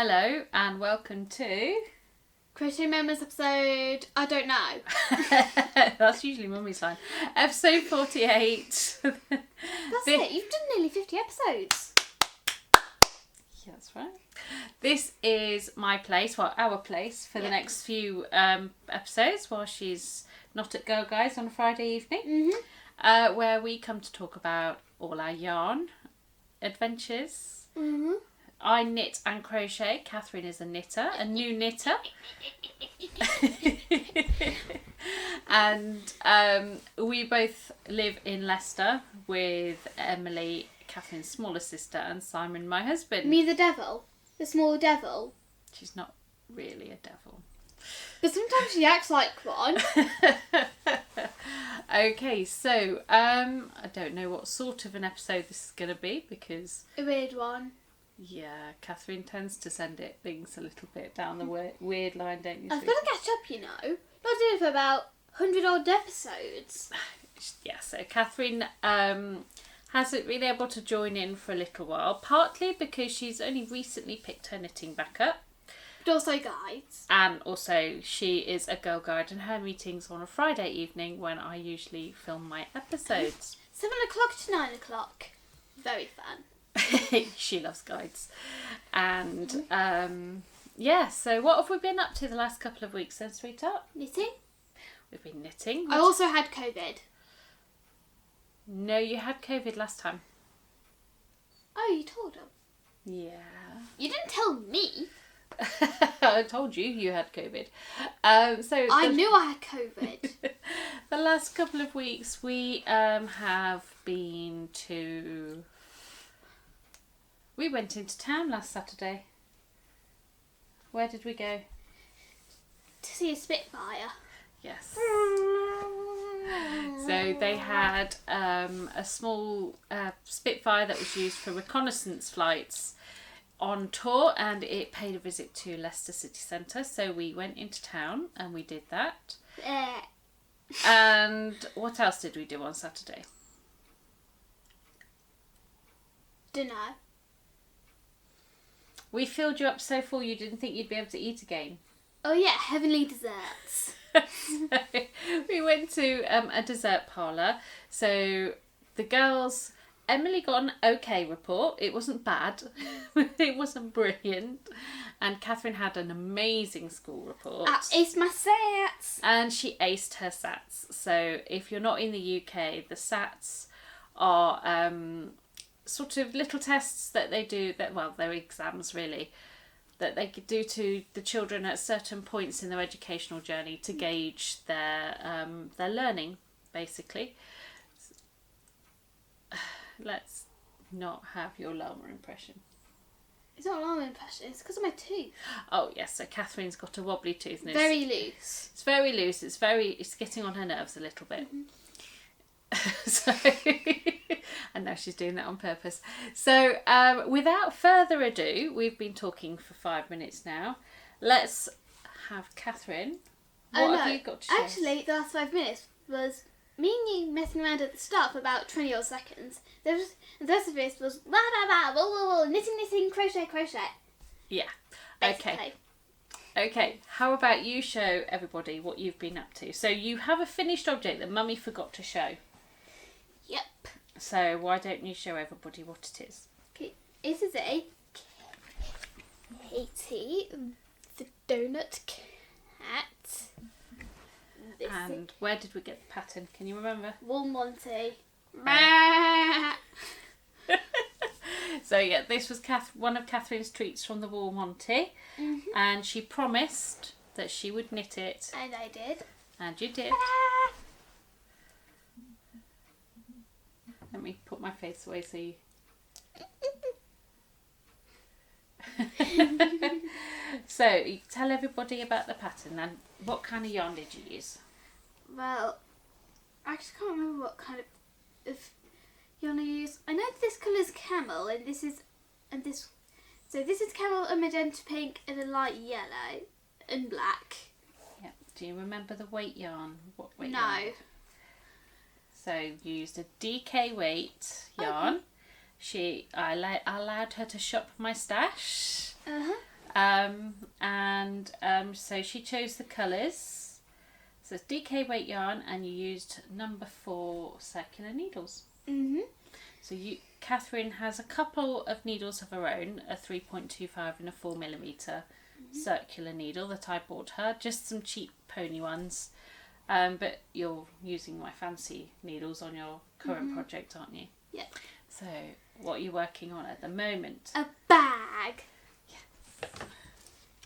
Hello and welcome to Crochet Moments episode, I don't know. That's usually Mummy's line. Episode 48. That's it, you've done nearly 50 episodes. Yeah, that's right. This is my place, well, our place for the next few episodes while she's not at Girl Guys on a Friday evening, where we come to talk about all our yarn adventures. I knit and crochet. Katherine is a knitter, a new knitter. And we both live in Leicester with Emily, Katherine's smaller sister, and Simon, my husband. Me the devil? The small devil? She's not really a devil. But sometimes she acts like one. Okay, so I don't know what sort of an episode this is going to be because... A weird one. Yeah, Katherine tends to send things a little bit down the weird line, don't you? I've got to catch up, you know. Not doing it for about 100 odd episodes. Yeah, so Katherine hasn't been able to join in for a little while, partly because she's only recently picked her knitting back up. But also guides. And also she is a girl guide and her meeting's on a Friday evening when I usually film my episodes. 7 o'clock to 9 o'clock. Very fun. She loves guides. And so what have we been up to the last couple of weeks then, sweetheart? Knitting. We've been knitting. I also had COVID. No, you had COVID last time. Oh, you told them? Yeah. You didn't tell me. I told you had COVID. I knew I had COVID. The last couple of weeks we have been to... We went into town last Saturday. Where did we go? To see a Spitfire. Yes. So they had a small Spitfire that was used for reconnaissance flights on tour, and it paid a visit to Leicester City Centre. So we went into town and we did that. And what else did we do on Saturday? Dunno. We filled you up so full you didn't think you'd be able to eat again. Oh yeah, heavenly desserts. So we went to a dessert parlour. So the girls, Emily got an okay report. It wasn't bad. It wasn't brilliant. And Katherine had an amazing school report. I aced my sats. And she aced her SATs. So if you're not in the UK, the SATs are sort of little tests that they do, they're exams really, that they could do to the children at certain points in their educational journey to gauge their learning, basically. Let's not have your llama impression. It's not a llama impression, it's because of my tooth. Oh yes, so Katherine's got a wobbly tooth. And very loose. It's very loose. It's getting on her nerves a little bit. So, and now she's doing that on purpose. So, without further ado, we've been talking for 5 minutes now. Let's have Katherine. What have you got to share? Actually, the last 5 minutes was me and you messing around at the start for about 20 odd seconds. The rest of it was blah, blah, blah, blah, blah, blah, knitting, crochet. Yeah. Basically. Okay, how about you show everybody what you've been up to? So you have a finished object that Mummy forgot to show. Yep. So why don't you show everybody what it is? Okay, it is a Katie the Donut Cat. And where did we get the pattern? Can you remember? Wool Monty. So yeah, this was one of Katherine's treats from the Wool Monty, and she promised that she would knit it. And I did. And you did. Let me put my face away so you... So, you tell everybody about the pattern and what kind of yarn did you use? Well, I actually can't remember what kind of yarn I used. I know this colour is camel and this is camel, a magenta pink and a light yellow and black. Yeah. Do you remember the weight yarn? What weight no. yarn? So you used a DK weight yarn. Okay. I allowed her to shop my stash. So she chose the colours. So it's DK weight yarn, and you used number 4 circular needles. So Catherine has a couple of needles of her own, a 3.25 and a 4mm circular needle that I bought her, just some cheap pony ones. But you're using my fancy needles on your current project, aren't you? Yeah. So what are you working on at the moment? A bag. Yes.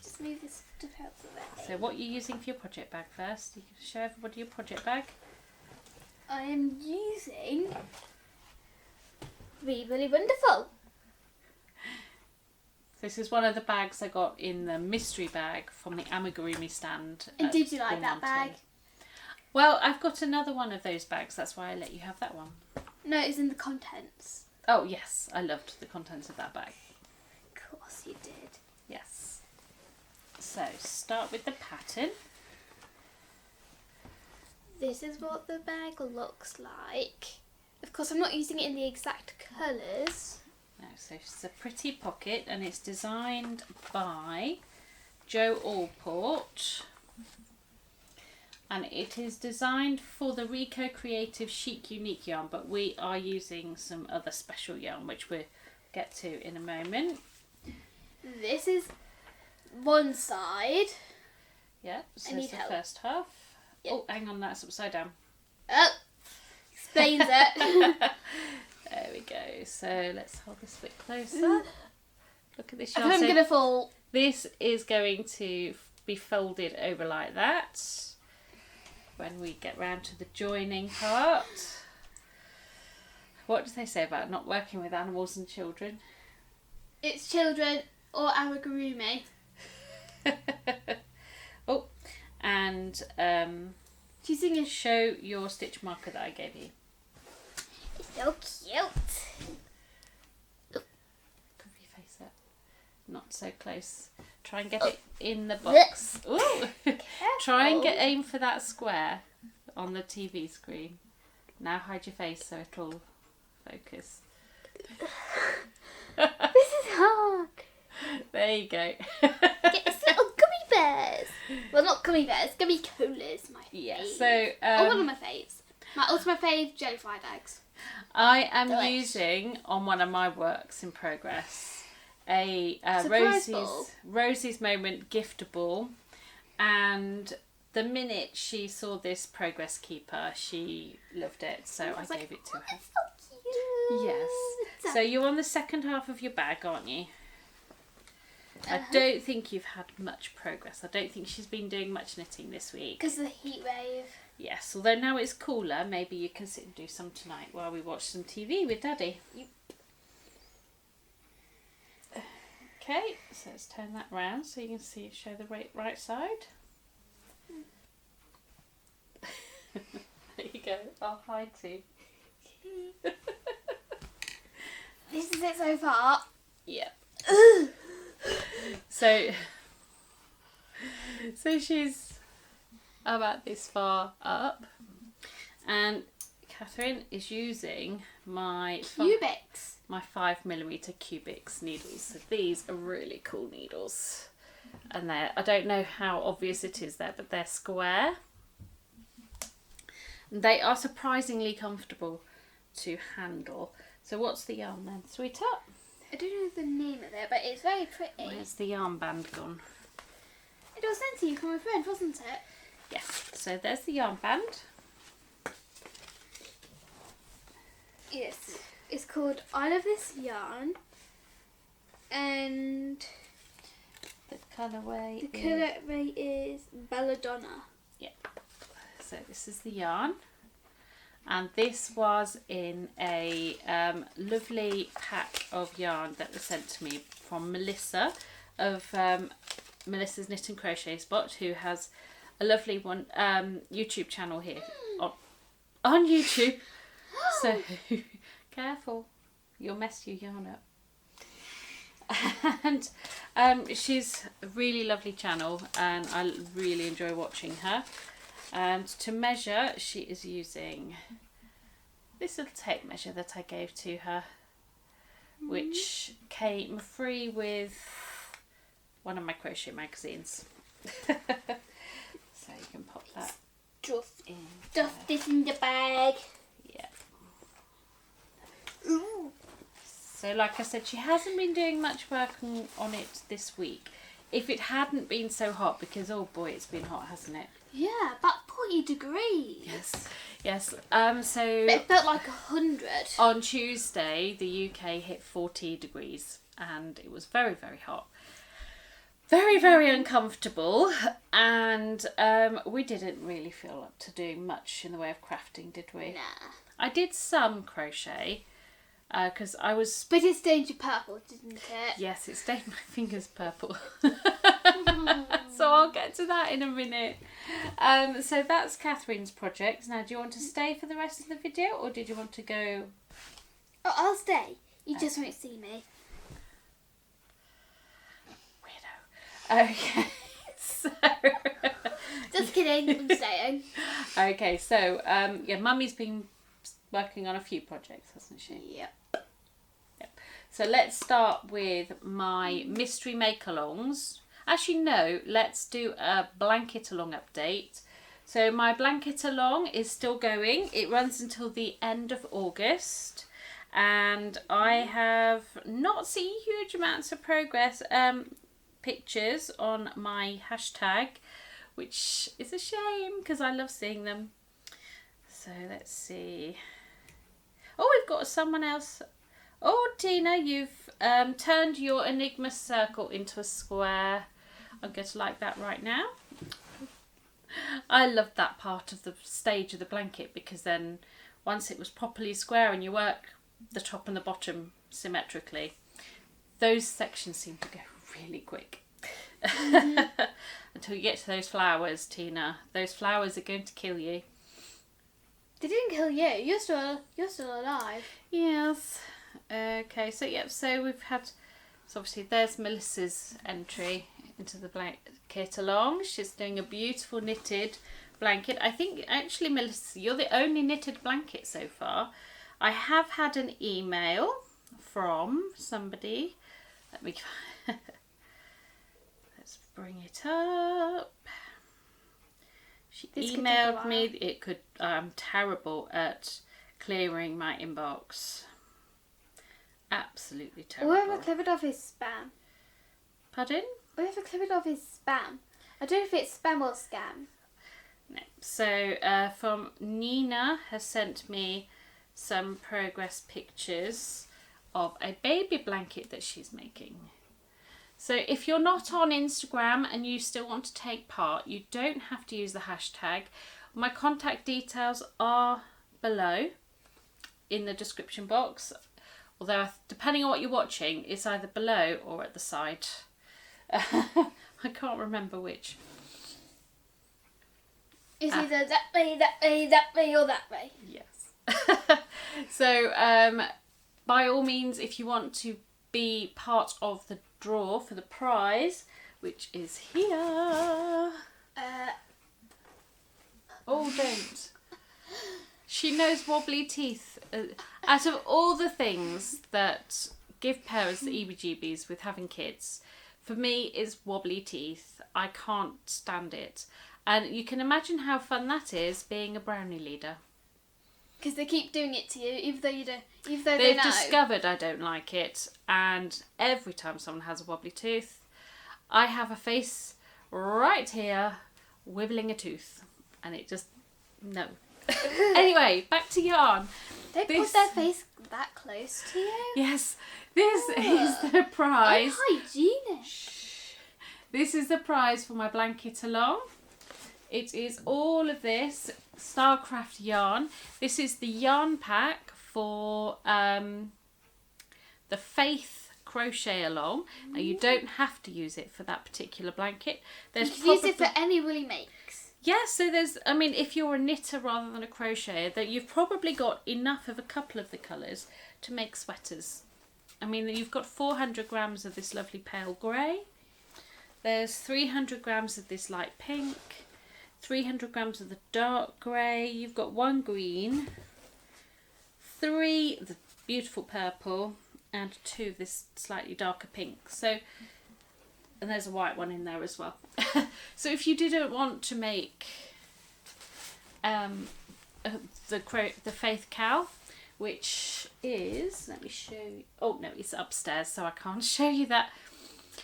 Just move this stuff out of the way. So what are you using for your project bag first? You can show everybody your project bag. I am using Really Wonderful. This is one of the bags I got in the mystery bag from the amigurumi stand. And did you like that bag? Well, I've got another one of those bags. That's why I let you have that one. No, it's in the contents. Oh, yes. I loved the contents of that bag. Of course you did. Yes. So, start with the pattern. This is what the bag looks like. Of course, I'm not using it in the exact colours. No, so it's a pretty pocket, and it's designed by Joe Allport. And it is designed for the Rico Creative Chic Unique yarn, but we are using some other special yarn, which we'll get to in a moment. This is one side. Yeah, so it's the first half. Yep. Oh, hang on, that's upside down. Oh, explains it. There we go. So let's hold this a bit closer. Look at this yarn. I'm going to fall. This is going to be folded over like that when we get round to the joining part. What do they say about not working with animals and children? It's children or amigurumi. Oh, and show your stitch marker that I gave you. It's so cute. Cover your face up. Not so close. Try and get it in the box. Ooh. Try and aim for that square on the TV screen. Now hide your face so it'll focus. This is hard. There you go. It's little gummy bears. Well, not gummy bears, gummy coolers. My fave. So one of my faves. My ultimate fave, jellyfly bags. I am using on one of my works in progress a Rosie's Moment giftable, and the minute she saw this progress keeper, she loved it, so I gave it to her. So cute. Yes. So you're on the second half of your bag, aren't you? I don't think you've had much progress. I don't think she's been doing much knitting this week. Because of the heat wave. Yes, although now it's cooler, maybe you can sit and do some tonight while we watch some TV with Daddy. Yep. Okay, so let's turn that round so you can show the right side. There you go. I'll hide too. This is it so far. Yep. So she's about this far up, and Catherine is using my Cubics. My 5mm Cubics needles. So these are really cool needles, and I don't know how obvious it is there, but they're square. They are surprisingly comfortable to handle. So what's the yarn then, sweetheart? I don't know the name of it, but it's very pretty. Where's the yarn band gone? It was sent to you from a friend, wasn't it? Yes, so there's the yarn band. Yes, it's called I Love This Yarn, and the colourway is Belladonna. Yep. So this is the yarn, and this was in a lovely pack of yarn that was sent to me from Melissa of Melissa's Knit and Crochet Spot, who has a lovely one YouTube channel here on YouTube. So careful, you'll mess your yarn up. And she's a really lovely channel, and I really enjoy watching her. And to measure, she is using this little tape measure that I gave to her, which came free with one of my crochet magazines. So you can pop that in. Stuff this in the bag. Yeah. Ooh. So like I said, she hasn't been doing much work on it this week. If it hadn't been so hot, because oh boy, it's been hot, hasn't it? Yeah, about 40 degrees. Yes. So But it felt like 100. On Tuesday, the UK hit 40 degrees, and it was very, very hot. Very, very uncomfortable, and we didn't really feel up to doing much in the way of crafting, did we? Nah. I did some crochet. Because I was... But it stained you purple, didn't it? Yes, it stained my fingers purple. So I'll get to that in a minute. So that's Catherine's project. Now, do you want to stay for the rest of the video, or did you want to go... Oh, I'll stay. You just won't see me. Weirdo. Okay, so... Just kidding, I'm staying. Okay, so, yeah, Mummy's been working on a few projects, hasn't she? Yep. So let's start with my mystery make-alongs. Actually, no, let's do a blanket along update. So my blanket along is still going. It runs until the end of August. And I have not seen huge amounts of progress, pictures on my hashtag, which is a shame because I love seeing them. So let's see. Oh, we've got someone else. Oh, Tina, you've turned your Enigma circle into a square. I'm going to like that right now. I loved that part of the stage of the blanket because then once it was properly square and you work the top and the bottom symmetrically, those sections seem to go really quick. Until you get to those flowers, Tina. Those flowers are going to kill you. They didn't kill you. You're still alive. Yes. Okay. So yeah. So we've had. So obviously there's Melissa's entry into the blanket along. She's doing a beautiful knitted blanket. I think actually, Melissa, you're the only knitted blanket so far. I have had an email from somebody. Let me. Let's bring it up. She emailed me. I'm terrible at clearing my inbox. Absolutely terrible. Whoever cleared off his spam. Pardon? Whoever cleared off his spam. I don't know if it's spam or scam. No. So from Nina has sent me some progress pictures of a baby blanket that she's making. So if you're not on Instagram and you still want to take part, you don't have to use the hashtag. My contact details are below in the description box. Although depending on what you're watching, it's either below or at the side. I can't remember which. It's either that way, or that way. Yes. So by all means, if you want to be part of the draw for the prize, which is here. Oh, don't. She knows wobbly teeth. Out of all the things that give parents the EBGBs with having kids, for me is wobbly teeth. I can't stand it. And you can imagine how fun that is being a brownie leader. Because they keep doing it to you, even though you don't. Even though They've they know. discovered I don't like it, and every time someone has a wobbly tooth, I have a face right here wibbling a tooth, and it just no. Anyway, back to yarn. Don't put their face that close to you. Yes, this is the prize. Unhygienic. This is the prize for my blanket along. It is all of this Starcraft yarn. This is the yarn pack for the Faith crochet along. Now you don't have to use it for that particular blanket. You can use it for any woolly makes. Yeah, so there's, I mean, if you're a knitter rather than a crocheter, that you've probably got enough of a couple of the colours to make sweaters. I mean, you've got 400 grams of this lovely pale grey. There's 300 grams of this light pink. 300 grams of the dark grey. You've got 1 green. 3 the beautiful purple. And 2 of this slightly darker pink. So And there's a white one in there as well. So if you didn't want to make the Faith Cow, which is, let me show you, oh no, it's upstairs, so I can't show you that.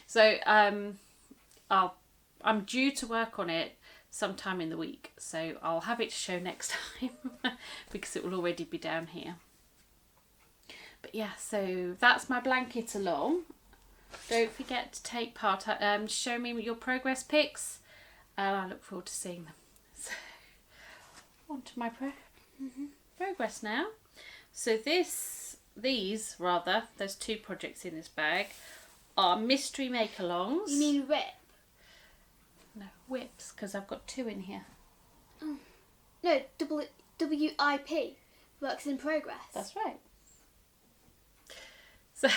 So I'm due to work on it sometime in the week, so I'll have it to show next time because it will already be down here. But yeah, so that's my blanket along. Don't forget to take part, show me your progress pics, and I look forward to seeing them. So on to my progress now. So there's two projects in this bag, are mystery make-alongs. You mean whip? No, whips, because I've got two in here. Oh. No, WIP, works in progress. That's right. So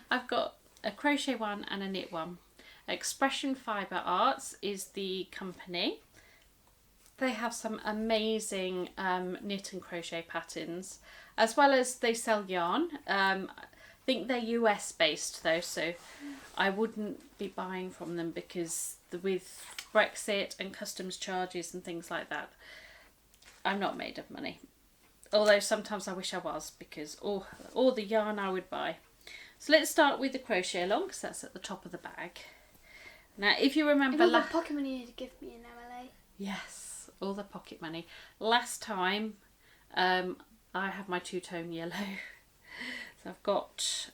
I've got a crochet one and a knit one. Expression Fibre Arts is the company. They have some amazing knit and crochet patterns, as well as they sell yarn. I think they're US based though, so I wouldn't be buying from them because with Brexit and customs charges and things like that, I'm not made of money. Although sometimes I wish I was, because all the yarn I would buy. So let's start with the crochet along, because that's at the top of the bag. Now, if you remember, all the pocket money you'd give me in MLA. Yes, all the pocket money. Last time, I had my two-tone yellow. So I've got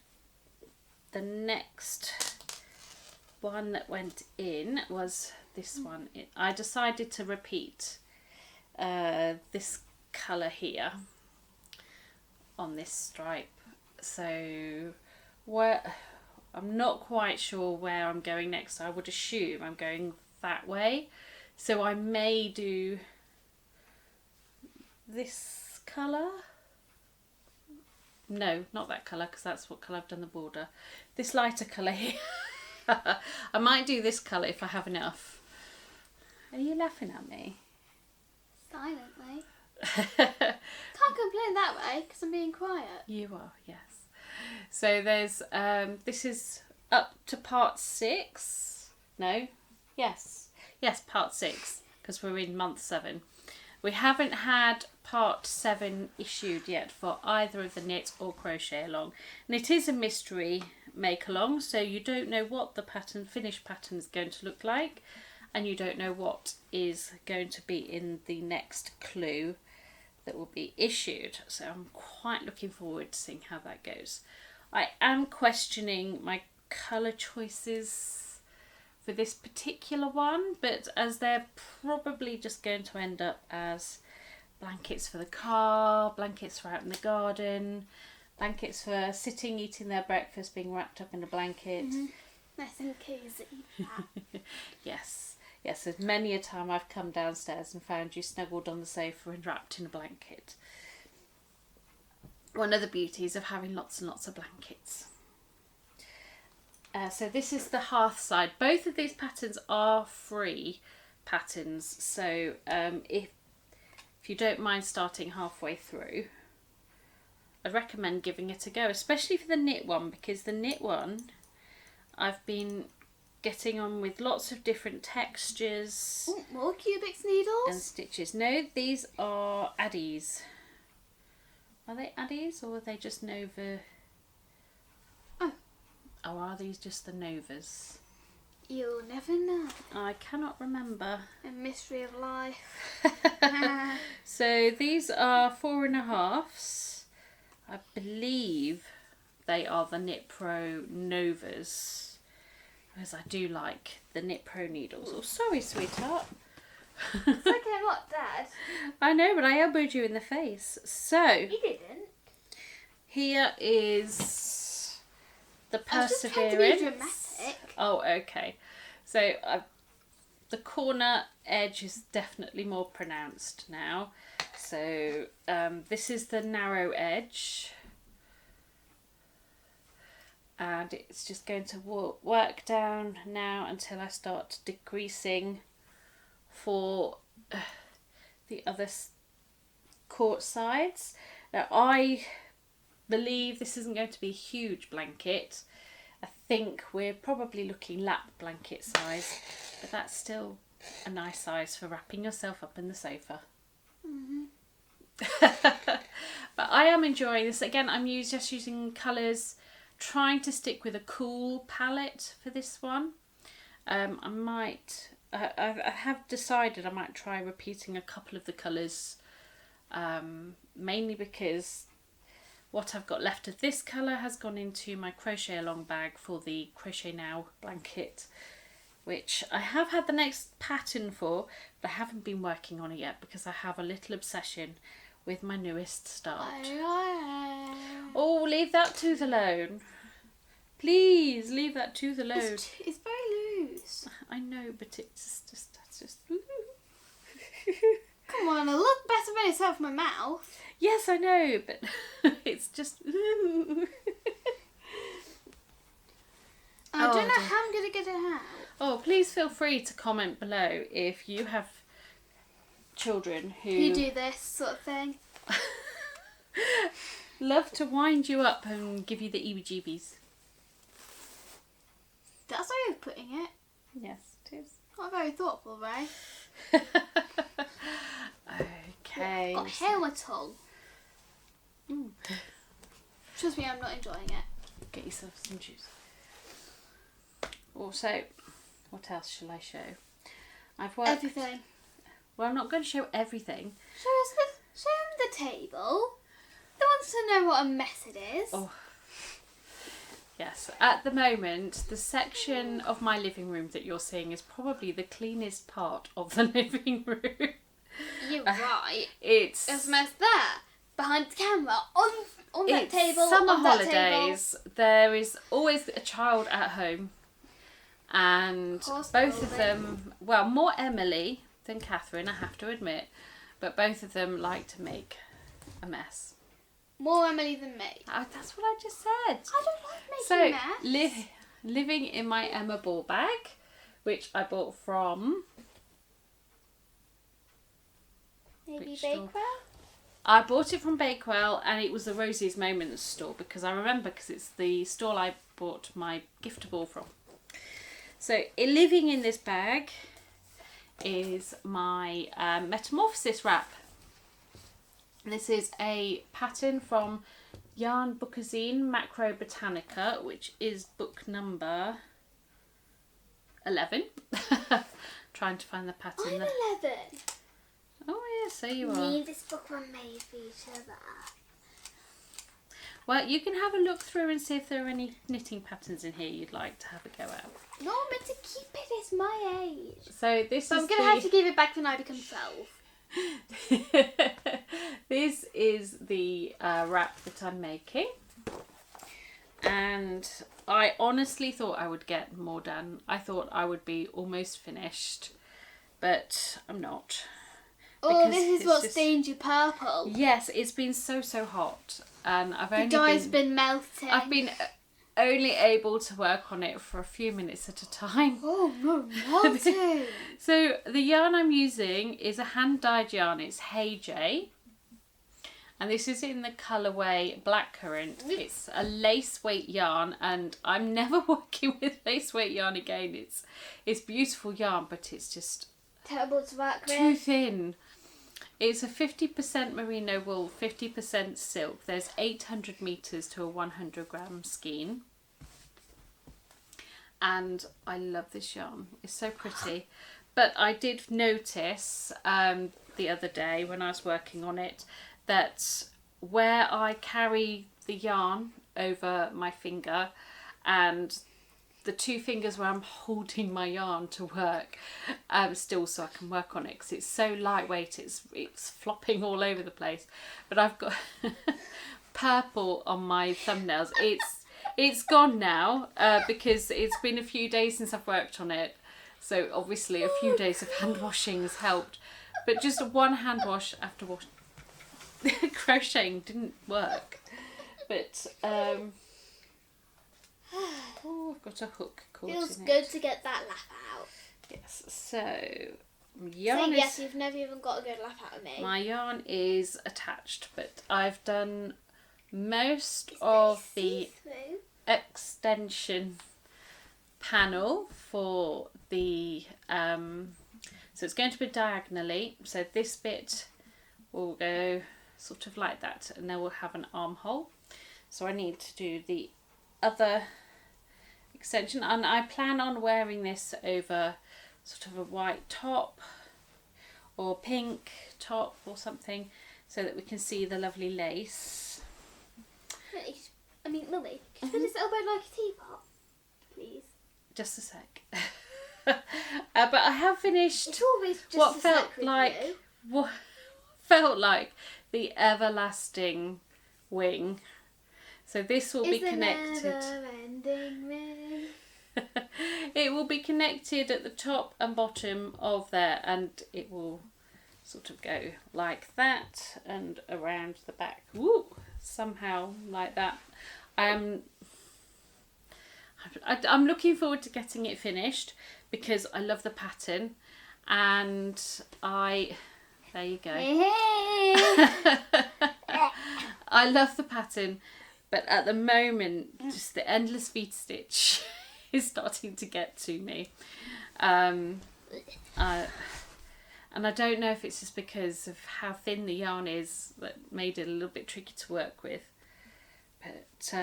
the next one that went in was this one. I decided to repeat this colour here on this stripe. So I'm not quite sure where I'm going next. I would assume I'm going that way. So I may do this colour. No, not that colour, because that's what colour I've done the border. This lighter colour here. I might do this colour if I have enough. Are you laughing at me? Silently. Can't complain that way, because I'm being quiet. You are, yes. So there's, this is up to part 6. No? Yes, part 6, because we're in month 7. We haven't had part 7 issued yet for either of the knit or crochet along. And it is a mystery make along, so you don't know what the finished pattern is going to look like, and you don't know what is going to be in the next clue that will be issued. So I'm quite looking forward to seeing how that goes. I am questioning my colour choices for this particular one, but as they're probably just going to end up as blankets for the car, blankets for out in the garden, blankets for sitting, eating their breakfast, being wrapped up in a blanket. Mm-hmm. Nice and cosy. Yes, there's many a time I've come downstairs and found you snuggled on the sofa and wrapped in a blanket. One of the beauties of having lots and lots of blankets. So this is the Hearthside. Both of these patterns are free patterns, so if you don't mind starting halfway through, I'd recommend giving it a go, especially for the knit one, because the knit one I've been getting on with lots of different textures. Ooh, more Cubics needles? And stitches. No, these are Addies. Are they Addies or are they just Nova? Or are these just the Novas? You'll never know. I cannot remember. A mystery of life. So these are 4.5s. I believe they are the Knit Pro Novas, because I do like the Knit Pro needles. Oh, sorry, sweetheart. It's okay, what, Dad? I know, but I elbowed you in the face. So You didn't. here is the Perseverance. I was just trying to be dramatic. Oh, okay. So the corner edge is definitely more pronounced now. So this is the narrow edge. And it's just going to work down now until I start decreasing for the other court sides. Now I believe this isn't going to be a huge blanket. I think we're probably looking lap blanket size, but that's still a nice size for wrapping yourself up in the sofa. But I am enjoying this. Again, I'm just using colours, trying to stick with a cool palette for this one. I have decided I might try repeating a couple of the colours, mainly because what I've got left of this colour has gone into my crochet along bag for the Crochet Now blanket, which I have had the next pattern for, but I haven't been working on it yet because I have a little obsession with my newest start. Oh, leave that tooth alone. Please leave that tooth alone. It's very loose. I know, but that's just. Come on, I look better when it's out of my mouth. Yes, I know, but it's just. I don't know how I'm going to get it out. Oh, please feel free to comment below if you have children who do this sort of thing. love to wind you up and give you the heebie-jeebies. That's how you're putting it. Yes, it is. Not very thoughtful, right? Okay. Got hair on my tongue. Trust me, I'm not enjoying it. Get yourself some juice. Also, what else shall I show? I've worked... Everything. Well, I'm not going to show everything. Show them the table. They want to know what a mess it is. Oh. Yes, at the moment, the section of my living room that you're seeing is probably the cleanest part of the living room. You're right. There's a mess there, behind the camera, on that table, summer on that holidays. table. There is always a child at home, and both of them, well, more Emily than Katherine, I have to admit, but both of them like to make a mess. More Emily than me. That's what I just said. I don't like making a mess. Living in my Emma ball bag, which I bought from... Maybe Bakewell? I bought it from Bakewell, and it was the Rosie's Moments store, because I remember, because it's the store I bought my giftable from. So living in this bag is my Metamorphosis Wrap. This is a pattern from Yarn Bookazine Macro Botanica, which is book number 11. Trying to find the pattern. I'm 11. Oh yes, so you are. Me, this book one made for each other. Well, you can have a look through and see if there are any knitting patterns in here you'd like to have a go at. No, I'm meant to keep it. It's my age. So this I'm going to have to give it back when I become 12. This is the wrap that I'm making, and I honestly thought I would get more done. I thought I would be almost finished, but I'm not. Oh, this is what stained you purple. Yes, it's been so hot, and the dye's been melting. I've been only able to work on it for a few minutes at a time. Oh no, melting! So the yarn I'm using is a hand-dyed yarn. It's Hey J, and this is in the colourway Blackcurrant. It's a lace weight yarn, and I'm never working with lace weight yarn again. It's beautiful yarn, but it's just terrible to work with. Too thin. It's a 50% merino wool, 50% silk. There's 800 metres to a 100 gram skein. And I love this yarn. It's so pretty. But I did notice the other day when I was working on it that where I carry the yarn over my finger and the two fingers where I'm holding my yarn to work still, so I can work on it, because it's so lightweight, it's flopping all over the place. But I've got purple on my thumbnails. It's gone now because it's been a few days since I've worked on it, so obviously a few days of hand washing has helped, but just one hand wash after crocheting didn't work. But oh, I've got a hook caught in it. Feels good to get that laugh out. Yes, so yarn is... Yes, you've never even got a good laugh out of me. My yarn is attached, but I've done most of the... extension panel for the so it's going to be diagonally, so this bit will go sort of like that, and then we'll have an armhole. So I need to do the other extension, and I plan on wearing this over sort of a white top or pink top or something, so that we can see the lovely lace. I mean, Lily, can you put this elbow like a teapot, please? Just a sec. But I have finished it's always just what a felt sec with like you. what felt like the everlasting wing. So this will be connected. Never-ending ring. It will be connected at the top and bottom of there, and it will sort of go like that and around the back. Woo! Somehow like that. I'm looking forward to getting it finished because I love the pattern, and there you go. I love the pattern, but at the moment just the endless feet stitch is starting to get to me. And I don't know if it's just because of how thin the yarn is that made it a little bit tricky to work with. But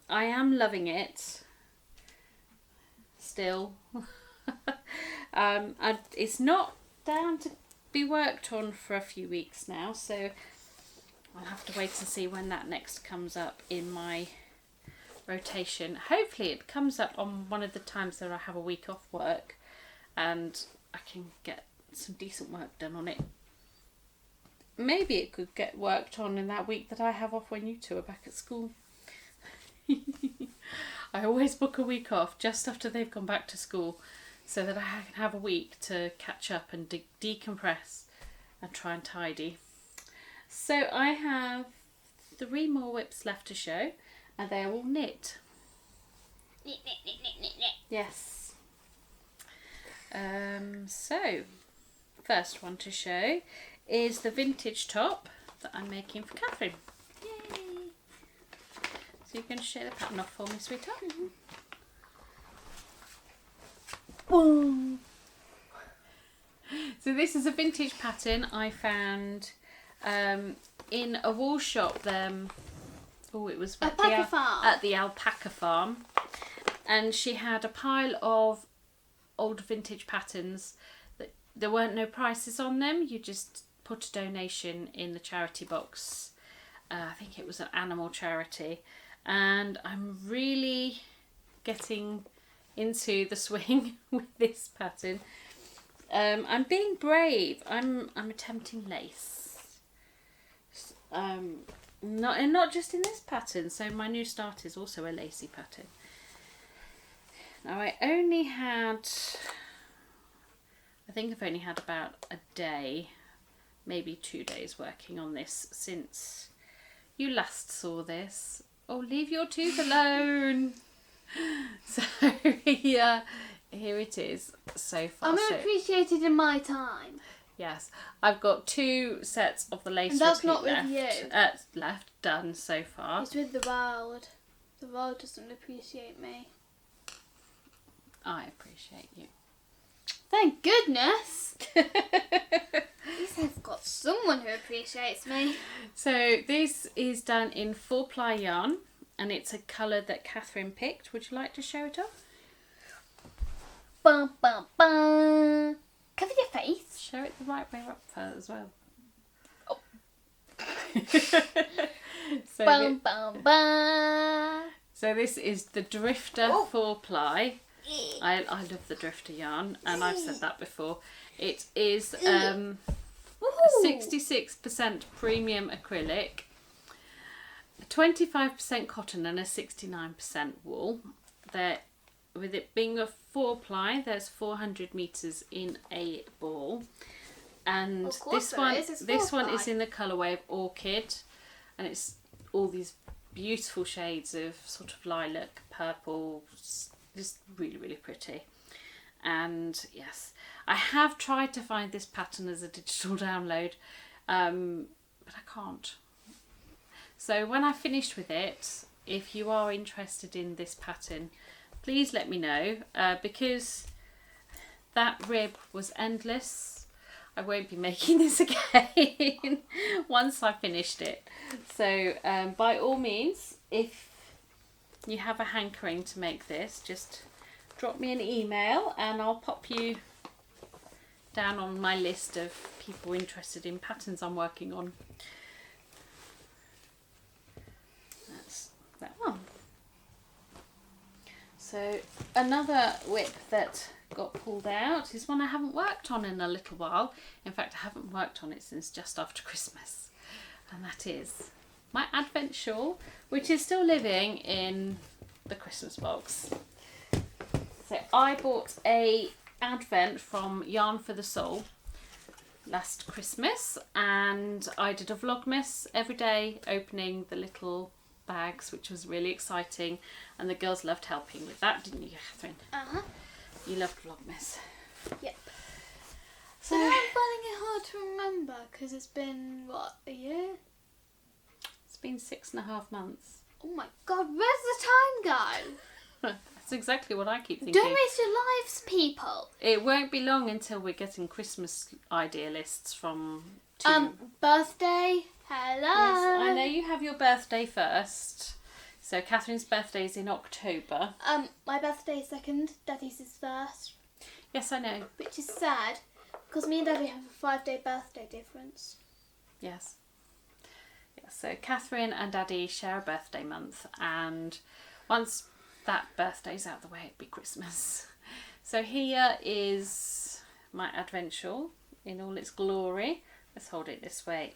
I am loving it still. And it's not down to be worked on for a few weeks now, so I'll have to wait and see when that next comes up in my rotation. Hopefully it comes up on one of the times that I have a week off work and I can get some decent work done on it. Maybe it could get worked on in that week that I have off when you two are back at school. I always book a week off just after they've gone back to school so that I can have a week to catch up and decompress and try and tidy. So I have 3 more whips left to show, and they're all knit. Knit. Yes. So, first one to show is the vintage top that I'm making for Catherine. Yay! So you can show the pattern off for me, sweetheart. Mm-hmm. Boom! So this is a vintage pattern I found in a wool shop. It was at the alpaca farm, and she had a pile of old vintage patterns that there weren't no prices on them. You just put a donation in the charity box. I think it was an animal charity, and I'm really getting into the swing with this pattern. I'm being brave. I'm attempting lace. Not just in this pattern. So my new start is also a lacy pattern. Now I think I've only had about a day, maybe 2 days working on this since you last saw this. Oh, leave your tooth alone. So here it is so far. I'm going to appreciate it in my time. Yes, I've got 2 sets of the lace and that's repeat not with left, you. left done so far. It's with the world. The world doesn't appreciate me. I appreciate you. Thank goodness. At least I've got someone who appreciates me. So this is done in 4-ply yarn, and it's a colour that Catherine picked. Would you like to show it off? Bum bum bum. Cover your face. Show it the right way up as well. Oh. So Bum bum bum. So this is the Drifter 4-ply. I love the Drifter yarn, and I've said that before. It is 66% premium acrylic, 25% cotton and a 69% wool. With it being a 4-ply, there's 400 meters in a ball, and this one is in the colourway of Orchid, and it's all these beautiful shades of sort of lilac, purple, just really, really pretty. And yes, I have tried to find this pattern as a digital download, but I can't. So when I finished with it, if you are interested in this pattern, please let me know, because that rib was endless. I won't be making this again once I finished it. So by all means, if you have a hankering to make this, just drop me an email and I'll pop you down on my list of people interested in patterns I'm working on. That's that one. So another whip that got pulled out is one I haven't worked on in a little while. In fact, I haven't worked on it since just after Christmas, and that is my Advent shawl, which is still living in the Christmas box. So I bought a Advent from Yarn for the Soul last Christmas, and I did a vlogmas every day opening the little bags, which was really exciting, and the girls loved helping with that, didn't you, Catherine? You loved vlogmas. Yep. So now I'm finding it hard to remember because it's been what, a year? It's been 6.5 months. Oh my god, where's the time go? That's exactly what I keep thinking. Don't waste your lives, people. It won't be long until we're getting Christmas idea lists from birthday. Hello. Yes, I know you have your birthday first. So Catherine's birthday is in October. My birthday is second, Daddy's is first. Yes, I know. Which is sad, because me and Daddy have a 5-day birthday difference. Yes. Yeah, so Catherine and Daddy share a birthday month, and once that birthday's out the way, it'd be Christmas. So here is my Advent shawl in all its glory. Let's hold it this way.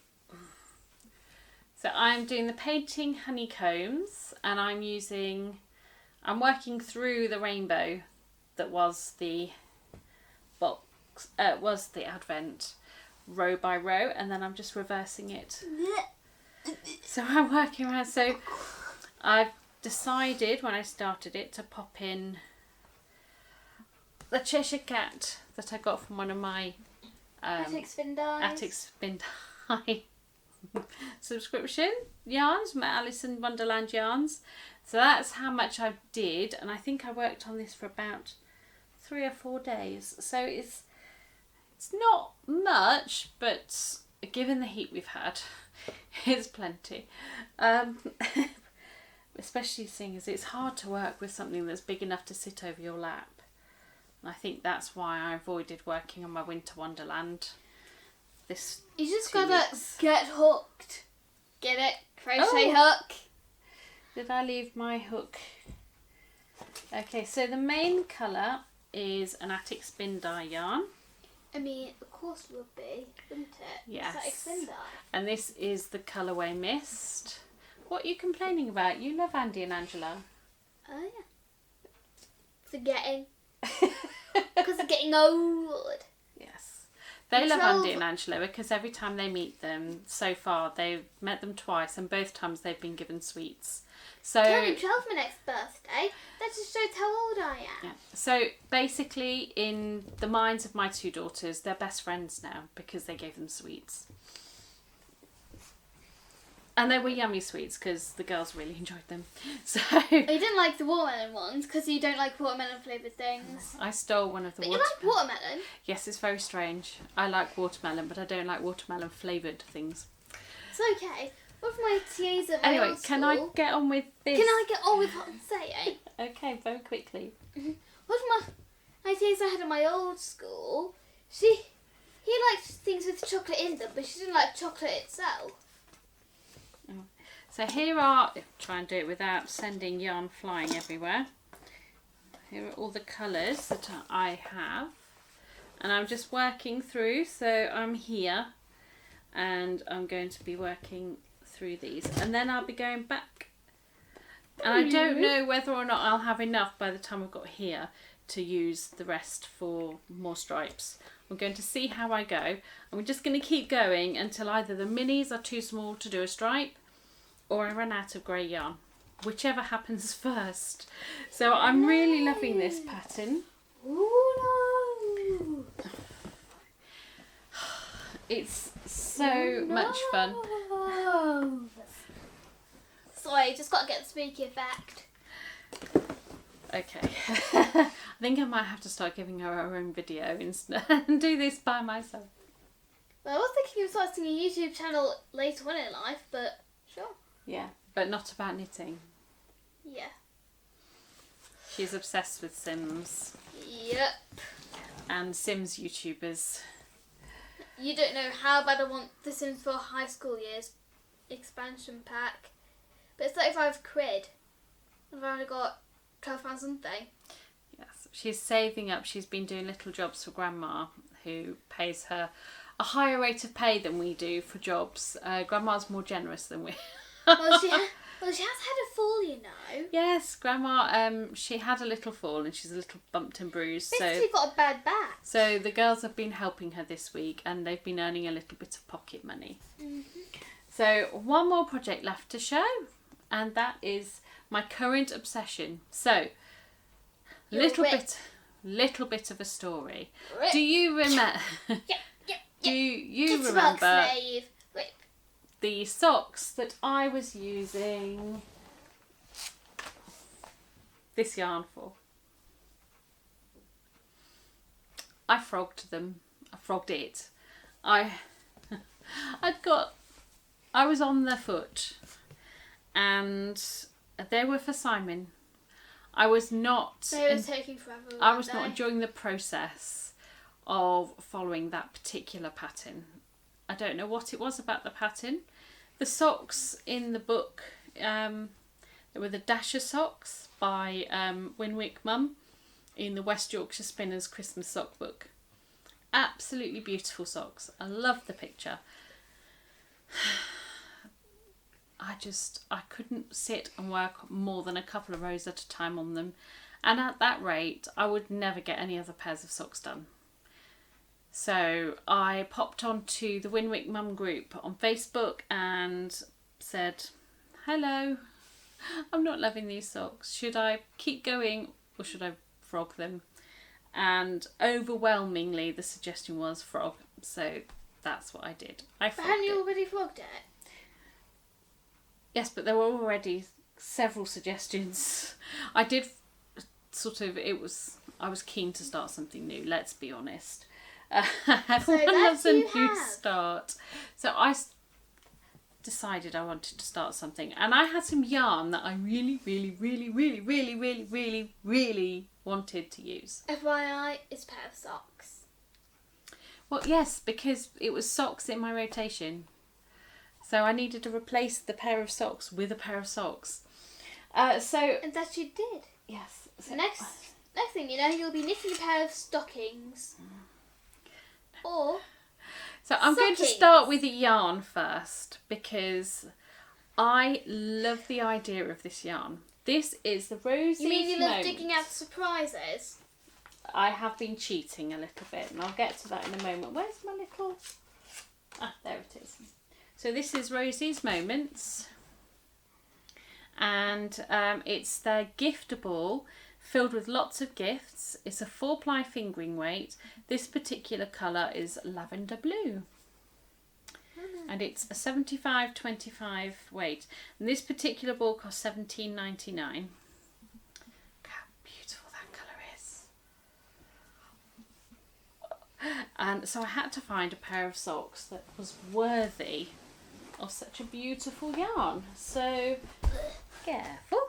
So I'm doing the painting Honeycombs, and I'm working through the rainbow that was the box, was the Advent, row by row, and then I'm just reversing it. So I'm working around. So I've decided when I started it to pop in the Cheshire Cat that I got from one of my Attic Spin Dye subscription yarns, my Alice in Wonderland yarns. So that's how much I did, and I think I worked on this for about 3 or 4 days. So it's not much, but given the heat we've had, it's plenty. Especially seeing as it's hard to work with something that's big enough to sit over your lap. And I think that's why I avoided working on my Winter Wonderland. You just gotta get hooked. Get it? Crochet hook. Did I leave my hook? Okay, so the main colour is an Attic Spin Dye yarn. I mean, of course it would be, wouldn't it? Yes. It's Attic Spin Dye. And this is the colourway Mist. What are you complaining about? You love Andy and Angela. Oh yeah. Forgetting. Because they're getting old. Yes. They love Andy and Angela because every time they meet them, so far they've met them twice, and both times they've been given sweets. So turning 12 my next birthday. That just shows how old I am. Yeah. So basically, in the minds of my 2 daughters, they're best friends now because they gave them sweets. And they were yummy sweets because the girls really enjoyed them. So you didn't like the watermelon ones because you don't like watermelon flavoured things. I stole one of the watermelon. You like watermelon? Yes, it's very strange. I like watermelon, but I don't like watermelon flavoured things. It's okay. One of my TAs at my anyway, old school... can I get on with this? Can I get on with what I'm saying? Okay, very quickly. One of my TAs I had at my old school, he liked things with chocolate in them, but she didn't like chocolate itself. So here are, try and do it without sending yarn flying everywhere. Here are all the colours that I have, and I'm just working through. So I'm here, and I'm going to be working through these, and then I'll be going back. And I don't know whether or not I'll have enough by the time I've got here to use the rest for more stripes. We're going to see how I go, and we're just going to keep going until either the minis are too small to do a stripe, or I run out of grey yarn, whichever happens first. So I'm really loving this pattern. Ooh, no. It's so much fun. So I Sorry, just got to get the spooky effect. Okay. I think I might have to start giving her own video instead and do this by myself. Well, I was thinking of starting a YouTube channel later on in life, but sure. Yeah, but not about knitting. Yeah. She's obsessed with Sims. Yep. And Sims YouTubers. You don't know how bad I want The Sims 4 High School Years expansion pack. But it's £35. I've only got £12 something. Yes, she's saving up. She's been doing little jobs for Grandma, who pays her a higher rate of pay than we do for jobs. Grandma's more generous than we. Well, she has had a fall, you know. Yes, Grandma. She had a little fall and she's a little bumped and bruised. Basically got a bad back. So the girls have been helping her this week and they've been earning a little bit of pocket money. Mm-hmm. So one more project left to show, and that is my current obsession. So little bit of a story. Rip. Do you remember? Do you remember the socks that I was using this yarn for? I frogged them. I frogged it. I was on the foot and they were for Simon. I was not taking forever. I was not enjoying the process of following that particular pattern. I don't know what it was about the pattern. The socks in the book, there were the Dasher socks by Winwick Mum in the West Yorkshire Spinners Christmas sock book. Absolutely beautiful socks. I love the picture. I couldn't sit and work more than a couple of rows at a time on them. And at that rate, I would never get any other pairs of socks done. So I popped onto the Winwick Mum group on Facebook and said, hello, I'm not loving these socks. Should I keep going or should I frog them? And overwhelmingly the suggestion was frog. So that's what I did. I frogged Hadn't you already frogged it? Yes, but there were already several suggestions. I did I was keen to start something new, let's be honest. Everyone loves a new start. So I decided I wanted to start something. And I had some yarn that I really wanted to use. FYI, it's a pair of socks. Well, yes, because it was socks in my rotation. So I needed to replace the pair of socks with a pair of socks. And that you did. Yes. So next thing you know, you'll be knitting a pair of stockings. Or so I'm going to start with the yarn first because I love the idea of this yarn. This is the Rosie's You mean you love Moment. digging out surprises? I have been cheating a little bit and I'll get to that in a moment. Where's my little... there it is. So this is Rosie's Moments and it's their giftable filled with lots of gifts. It's a 4-ply fingering weight. This particular colour is lavender blue. And it's a 75-25 weight. And this particular ball costs $17.99. Look how beautiful that colour is. And so I had to find a pair of socks that was worthy of such a beautiful yarn. So, careful.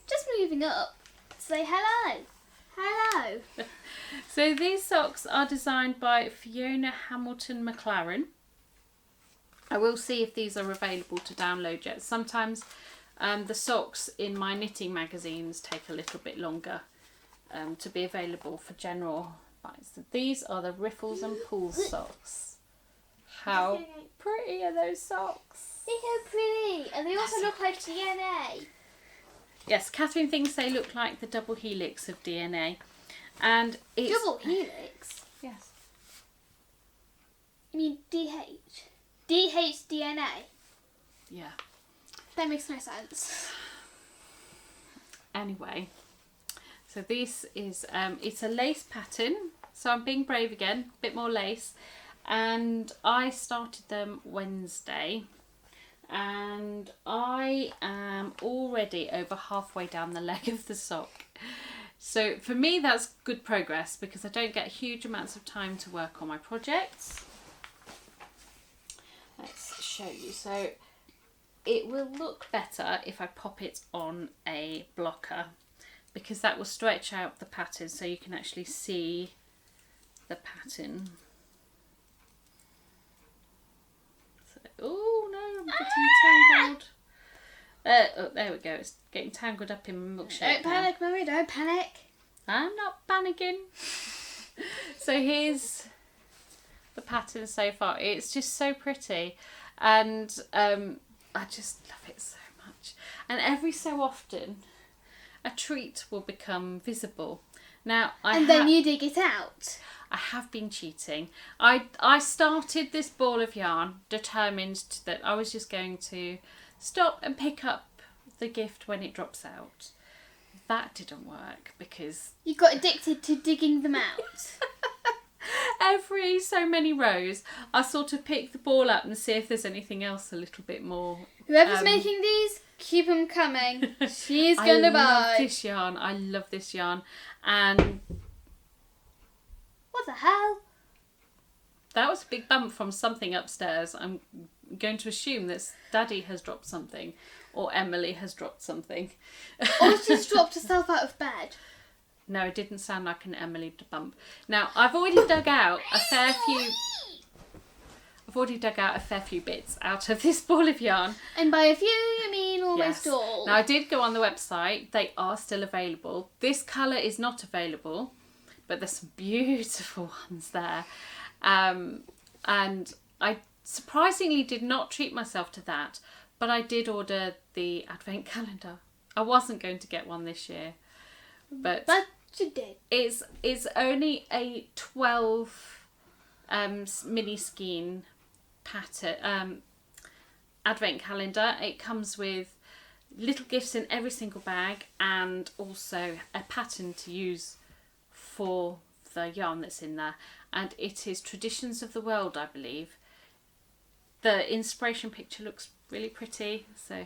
Just moving up. Say hello. Hello. So these socks are designed by Fiona Hamilton-MacLaren. I will see if these are available to download yet. Sometimes the socks in my knitting magazines take a little bit longer to be available for general buys. So these are the Riffles Pools Socks. How pretty are those socks? They're so pretty. And they also look like DNA. Yes, Katherine thinks they look like the double helix of DNA. And it's... Double helix? Yes. You mean DH? DH DNA? Yeah. That makes no sense. Anyway, so this is, it's a lace pattern. So I'm being brave again, a bit more lace. And I started them Wednesday. And I am am already over halfway down the leg of the sock. So for me that's good progress because I don't get huge amounts of time to work on my projects. Let's show you. So it will look better if I pop it on a blocker because that will stretch out the pattern so you can actually see the pattern. So, oh no, I'm getting tangled. Oh, there we go. It's getting tangled up in my milkshake. Don't panic, Mummy. Don't panic. I'm not panicking. So here's the pattern so far. It's just so pretty, and I just love it so much. And every so often, a treat will become visible. Now, then you dig it out. I have been cheating. I started this ball of yarn determined that I was just going to stop and pick up the gift when it drops out. That didn't work because you got addicted to digging them out. Every so many rows, I sort of pick the ball up and see if there's anything else a little bit more. Whoever's making these, keep them coming. She's gonna buy. I love this yarn. I love this yarn. And what the hell? That was a big bump from something upstairs. I'm going to assume that Daddy has dropped something, or Emily has dropped something. Or she's dropped herself out of bed. No, it didn't sound like an Emily bump. Now, I've already dug out a fair few bits out of this ball of yarn. And by a few, you mean almost all. Now, I did go on the website. They are still available. This colour is not available, but there's some beautiful ones there. And I surprisingly did not treat myself to that, but I did order the advent calendar. I wasn't going to get one this year, but you did. It's only a 12 mini skein pattern advent calendar. It comes with little gifts in every single bag and also a pattern to use for the yarn that's in there, and it is Traditions of the World, I believe. The inspiration picture looks really pretty, so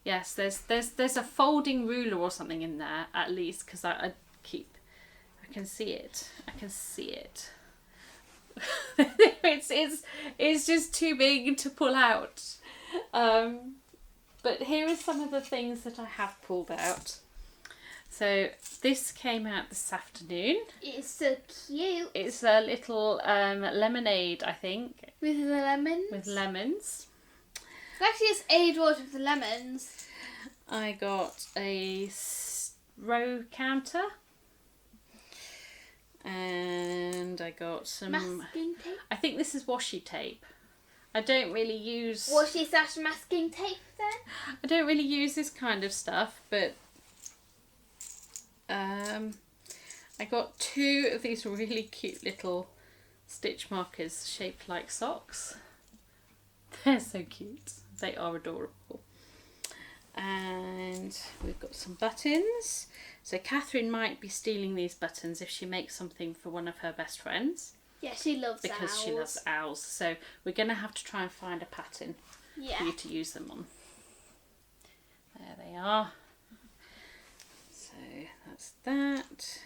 yes, there's a folding ruler or something in there at least, because I can see it. It's just too big to pull out. But here are some of the things that I have pulled out. So this came out this afternoon. It's so cute. It's a little lemonade, I think. With the lemons? With lemons. Actually, it's a drawers with the lemons. I got a row counter. And I got some masking tape. I think this is washi tape. I don't really use washi/masking tape then. I don't really use this kind of stuff, but I got 2 of these really cute little stitch markers shaped like socks. They're so cute. They are adorable. And we've got some buttons. So Katherine might be stealing these buttons if she makes something for one of her best friends. Yeah, she loves owls. Because she loves owls. So we're going to have to try and find a pattern for you to use them on. There they are. So that's that.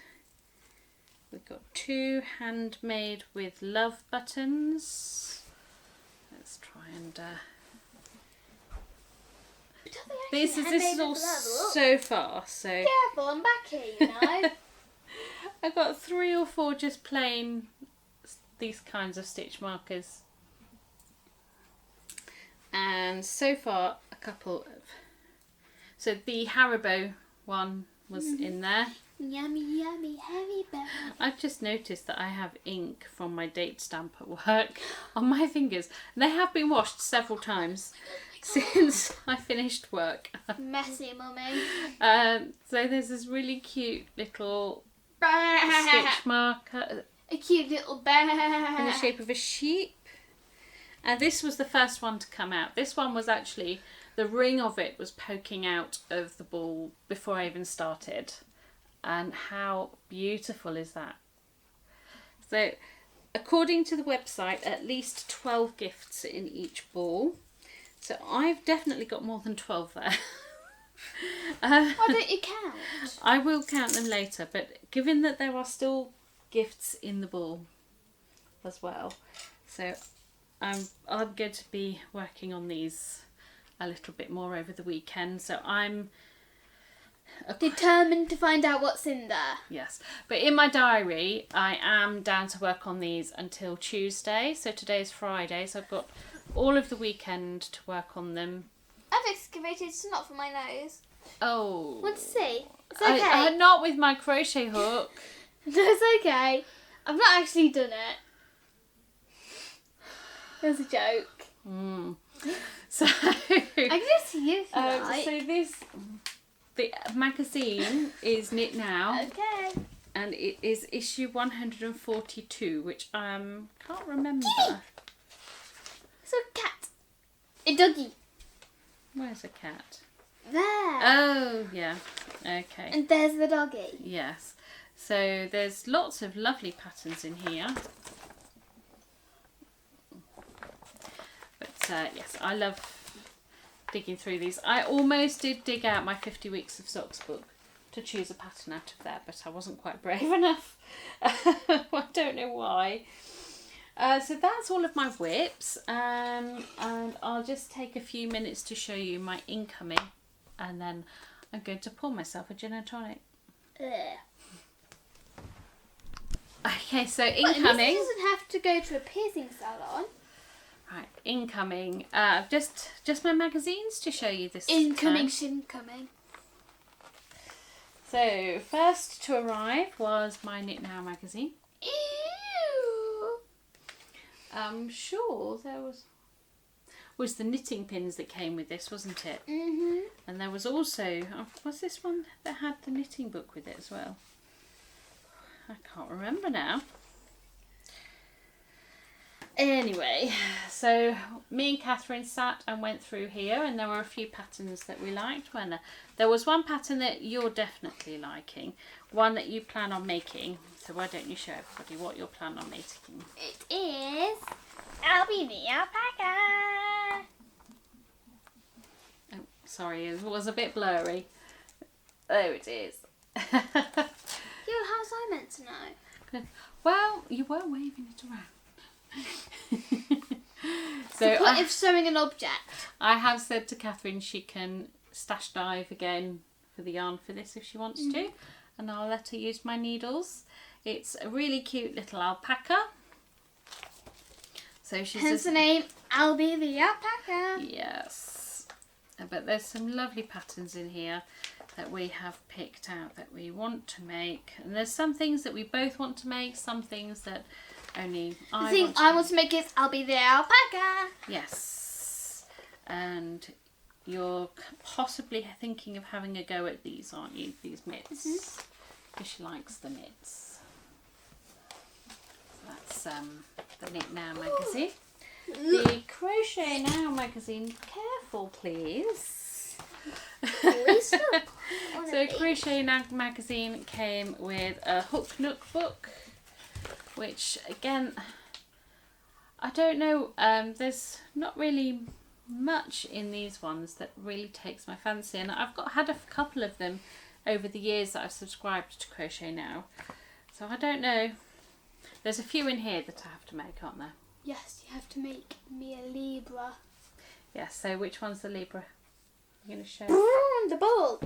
We've got 2 handmade with love buttons. Let's try and... This is all so far. So careful, I'm back here, you know. I got 3 or 4 just plain these kinds of stitch markers, and so far a couple of. So the Haribo one was in there. Yummy, yummy Haribo. I've just noticed that I have ink from my date stamp at work on my fingers. They have been washed several times since I finished work. Messy, mummy. So there's this really cute little stitch marker. A cute little bear. In the shape of a sheep. And this was the first one to come out. This one was actually, the ring of it was poking out of the ball before I even started. And how beautiful is that? So, according to the website, at least 12 gifts in each ball. So I've definitely got more than 12 there. Why don't you count? I will count them later, but given that there are still gifts in the ball as well, so I'm going to be working on these a little bit more over the weekend. So I'm determined to find out what's in there. Yes, but in my diary, I am down to work on these until Tuesday. So today's Friday, so I've got all of the weekend to work on them. I've excavated snot for my nose. Oh. Want to see? It's okay. Not with my crochet hook. No, it's okay. I've not actually done it. It was a joke. So I can just see you if you like. So the magazine is Knit Now. Okay. And it is issue 142, which I can't remember. Kitty! It's a cat. A doggy. Where's a cat? There. Oh, yeah. Okay. And there's the doggy. Yes. So there's lots of lovely patterns in here. But yes, I love digging through these. I almost did dig out my 50 Weeks of Socks book to choose a pattern out of there, but I wasn't quite brave enough. I don't know why. So that's all of my whips, and I'll just take a few minutes to show you my incoming, and then I'm going to pour myself a gin and tonic. Okay, so incoming. This doesn't have to go to a piercing salon. Right, incoming. Just my magazines to show you this. Incoming, shincoming. So first to arrive was my Knit Now magazine. Ew. I'm sure there was the knitting pins that came with this, wasn't it? Mhm. And there was also was this one that had the knitting book with it as well? I can't remember now. Anyway, so me and Katherine sat and went through here, and there were a few patterns that we liked. There was one pattern that you're definitely liking, one that you plan on making. So why don't you show everybody what you're planning on making? It is I'll be the alpaca. Oh, sorry, it was a bit blurry. There it is. Yeah, how's I meant to know? Well, you were waving it around. So what if sewing an object? I have said to Katherine she can stash dive again for the yarn for this if she wants to, and I'll let her use my needles. It's a really cute little alpaca. So she's hence the name I'll be the alpaca. Yes, but there's some lovely patterns in here that we have picked out that we want to make, and there's some things that we both want to make, some things that only I think I want to make is I'll be the alpaca. Yes. And you're possibly thinking of having a go at these, aren't you? These mitts. Because she likes the mitts. So that's the Knit Now magazine. The Crochet Now magazine. Careful, please. So Crochet Now magazine came with a Hook Nook book, which again, I don't know, there's not really much in these ones that really takes my fancy, and I've had a couple of them over the years that I've subscribed to Crochet Now, so I don't know. There's a few in here that I have to make, aren't there? Yes, you have to make me a Libra. Yes, so which one's the Libra? You're going to show? The ball.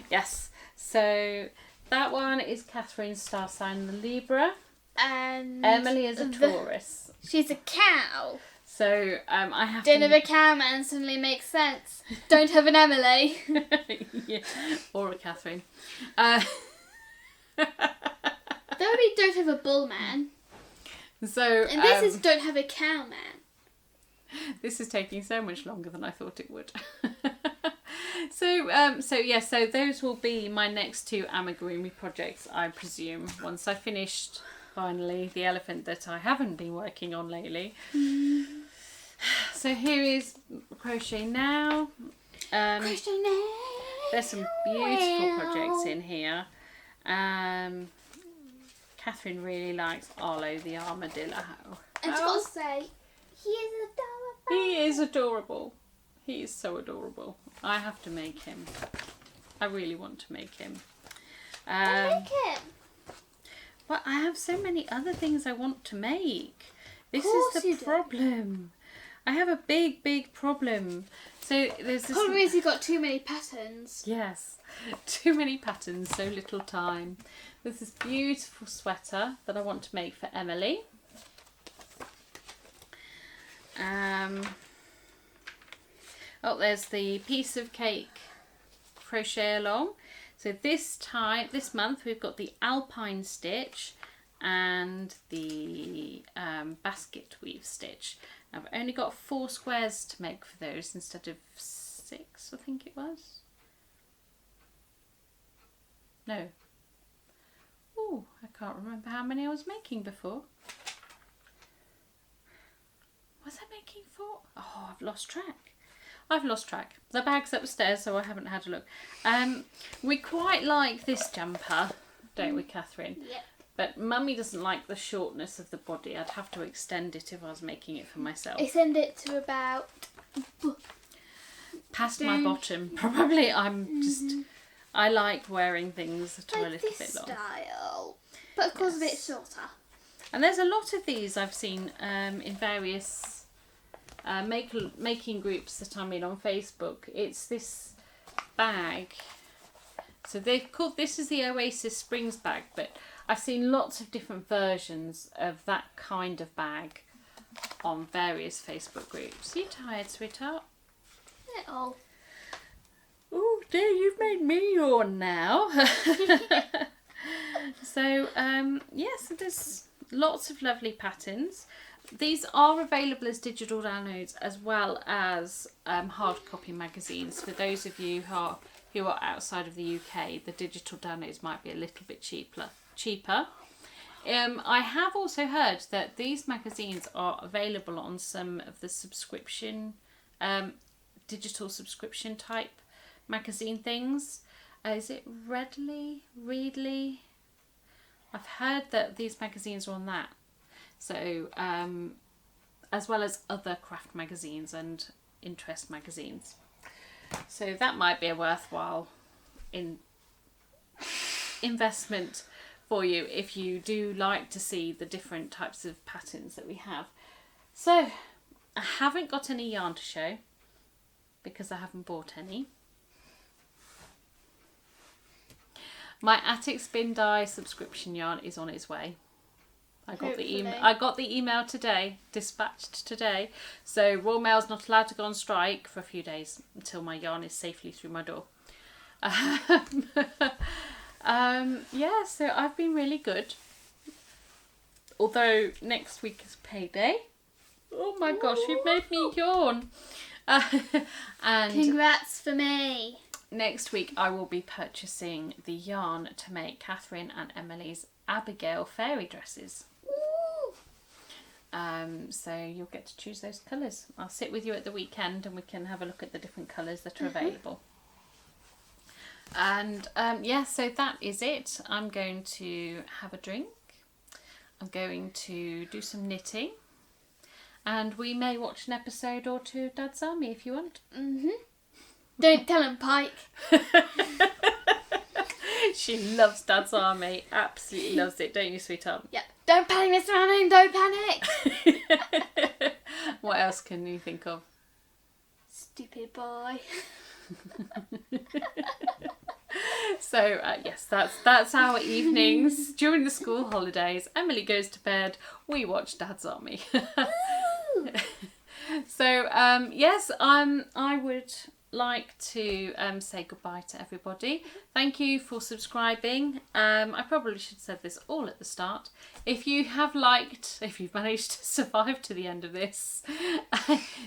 Yes, so that one is Catherine's star sign, the Libra. And Emily is a Taurus. She's a cow. So I have Don't have a cow man suddenly makes sense. Don't have an Emily. Yeah, or a Katherine. Though we don't have a bull man. So and this is don't have a cow man. This is taking so much longer than I thought it would. So those will be my next two amigurumi projects, I presume, once I finished finally the elephant that I haven't been working on lately. So here is Crochet Now. Crochet Now. There's some beautiful projects in here. Katherine really likes Arlo the armadillo. And I've got to say, he is adorable. He is adorable. He is so adorable. I have to make him. I really want to make him. Make him. But I have so many other things I want to make. This is the problem. I have a big problem. So there's this. Problem is, you've got too many patterns. Yes, too many patterns, so little time. There's this beautiful sweater that I want to make for Emily. Oh, there's the piece of cake crochet along. So this month we've got the alpine stitch and the basket weave stitch. I've only got 4 squares to make for those instead of 6, I think it was. No. Oh, I can't remember how many I was making before. Was I making 4? Oh, I've lost track. The bag's upstairs, so I haven't had a look. We quite like this jumper, don't we, Catherine? Yep. But Mummy doesn't like the shortness of the body. I'd have to extend it if I was making it for myself. Extend it to about... Past my bottom. Probably I like wearing things that are a little bit long. Style. But of course a bit shorter. And there's a lot of these I've seen in various making groups that I'm in on Facebook. It's this bag. So they've called, this is the Oasis Springs bag, but I've seen lots of different versions of that kind of bag on various Facebook groups. Are you tired, sweetheart? Oh. Oh dear, you've made me yawn now. So, yes, there's lots of lovely patterns. These are available as digital downloads as well as hard copy magazines. For those of you who are outside of the UK, the digital downloads might be a little bit cheaper. I have also heard that these magazines are available on some of the subscription, digital subscription type magazine things. Is it Readly? I've heard that these magazines are on that. So, as well as other craft magazines and interest magazines. So that might be a worthwhile investment for you if you do like to see the different types of patterns that we have. So, I haven't got any yarn to show because I haven't bought any. My Attic Spin Dye subscription yarn is on its way. I got the email today, dispatched today. So Royal Mail's not allowed to go on strike for a few days until my yarn is safely through my door. Yeah, so I've been really good. Although next week is payday. Oh my gosh, you've made me yawn. And congrats for me. Next week I will be purchasing the yarn to make Catherine and Emily's Abigail fairy dresses. So you'll get to choose those colours. I'll sit with you at the weekend and we can have a look at the different colours that are available. And yeah, so that is it. I'm going to have a drink. I'm going to do some knitting. And we may watch an episode or two of Dad's Army if you want. Don't tell him, Pike. She loves Dad's Army. Absolutely loves it, don't you, sweetheart? Yep. Don't panic, Mr. Anning. Don't panic. What else can you think of? Stupid boy. So yes, that's our evenings during the school holidays. Emily goes to bed. We watch Dad's Army. So yes, I would like to say goodbye to everybody. Thank you for subscribing. I probably should have said this all at the start. If you've managed to survive to the end of this,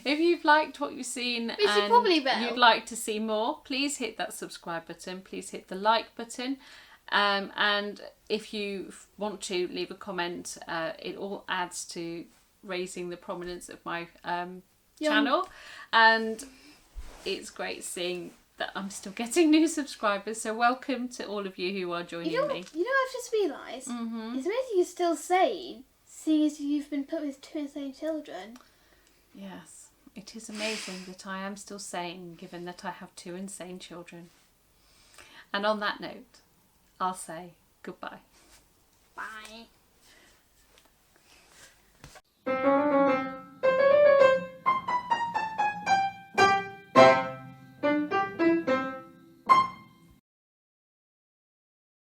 if you've liked what you've seen and you'd like to see more, please hit that subscribe button, please hit the like button, and if you want to leave a comment, it all adds to raising the prominence of my channel, and it's great seeing that I'm still getting new subscribers, so welcome to all of you who are joining me. You know what I've just realised? It's amazing you're still sane, seeing as you've been put with two insane children. Yes, It is amazing that I am still sane, given that I have 2 insane children. And on that note, I'll say goodbye. Bye.